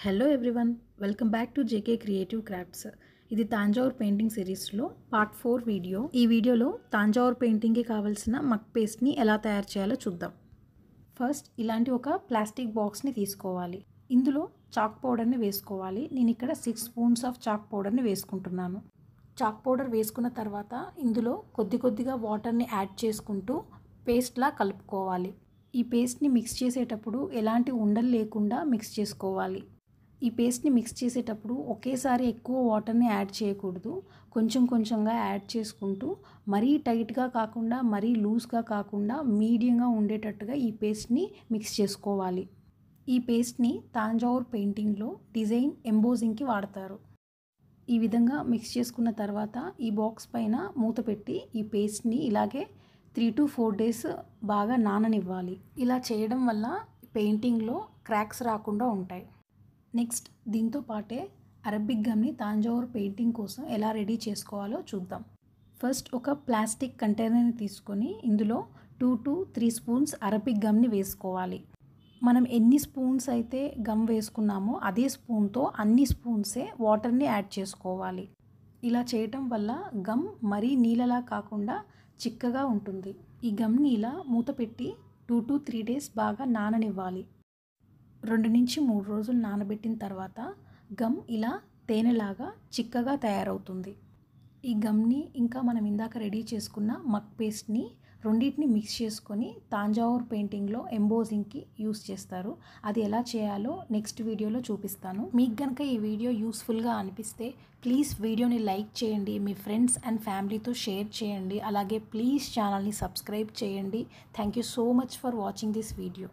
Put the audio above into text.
Hello everyone, welcome back to JK creative crafts. ఇది Thanjavur painting సిరీస్లో part 4 video. ఈ వీడియోలో తాంజావూర్ పెయింటింగ్కి కావాల్సిన మక్ పేస్ట్ని ఎలా తయారు చేయాలో చూద్దాం. ఫస్ట్ ఇలాంటి ఒక ప్లాస్టిక్ బాక్స్ని తీసుకోవాలి. ఇందులో చాక్ పౌడర్ని వేసుకోవాలి. నేను ఇక్కడ 6 స్పూన్స్ ఆఫ్ చాక్ పౌడర్ని వేసుకుంటున్నాను. చాక్ పౌడర్ వేసుకున్న తర్వాత ఇందులో కొద్దిగా వాటర్ని యాడ్ చేసుకుంటూ పేస్ట్లా కలుపుకోవాలి. ఈ పేస్ట్ని మిక్స్ చేసేటప్పుడు ఎలాంటి ఉండలు లేకుండా మిక్స్ చేసుకోవాలి. ఈ పేస్ట్ని మిక్స్ చేసేటప్పుడు ఒకేసారి ఎక్కువ వాటర్ని యాడ్ చేయకూడదు. కొంచెంగా యాడ్ చేసుకుంటూ మరీ టైట్గా కాకుండా మరీ లూజ్గా కాకుండా మీడియంగా ఉండేటట్టుగా ఈ పేస్ట్ని మిక్స్ చేసుకోవాలి. ఈ పేస్ట్ని తాంజావూర్ పెయింటింగ్లో డిజైన్ ఎంబోజింగ్కి వాడతారు. ఈ విధంగా మిక్స్ చేసుకున్న తర్వాత ఈ బాక్స్ పైన మూత పెట్టి ఈ పేస్ట్ని ఇలాగే 3 to 4 days బాగా నాననివ్వాలి. ఇలా చేయడం వల్ల పెయింటింగ్లో క్రాక్స్ రాకుండా ఉంటాయి. నెక్స్ట్ దీంతో పాటే అరబిక్ గమ్ని తాంజావూర్ పెయింటింగ్ కోసం ఎలా రెడీ చేసుకోవాలో చూద్దాం. ఫస్ట్ ఒక ప్లాస్టిక్ కంటైనర్ని తీసుకొని ఇందులో 2 to 3 స్పూన్స్ అరబిక్ గమ్ని వేసుకోవాలి. మనం ఎన్ని స్పూన్స్ అయితే గమ్ వేసుకున్నామో అదే స్పూన్తో అన్ని స్పూన్సే వాటర్ని యాడ్ చేసుకోవాలి. ఇలా చేయటం వల్ల గమ్ మరీ నీళ్ళలా కాకుండా చిక్కగా ఉంటుంది. ఈ గమ్ని ఇలా మూత పెట్టి 2 to 3 days బాగా నాననివ్వాలి. 2 నుంచి 3 రోజులు నానబెట్టిన తర్వాత గమ్ ఇలా తేనెలాగా చిక్కగా తయారవుతుంది. ఈ గమ్ని ఇంకా మనం ఇందాక రెడీ చేసుకున్న మక్ పేస్ట్ని రెండింటిని మిక్స్ చేసుకొని తాంజావూర్ పెయింటింగ్లో ఎంబోజింగ్కి యూస్ చేస్తారు. అది ఎలా చేయాలో నెక్స్ట్ వీడియోలో చూపిస్తాను. మీకు కనుక ఈ వీడియో యూస్ఫుల్గా అనిపిస్తే ప్లీజ్ వీడియోని లైక్ చేయండి, మీ ఫ్రెండ్స్ అండ్ ఫ్యామిలీతో షేర్ చేయండి. అలాగే ప్లీజ్ ఛానల్ని సబ్స్క్రైబ్ చేయండి. Thank you so much for watching this video.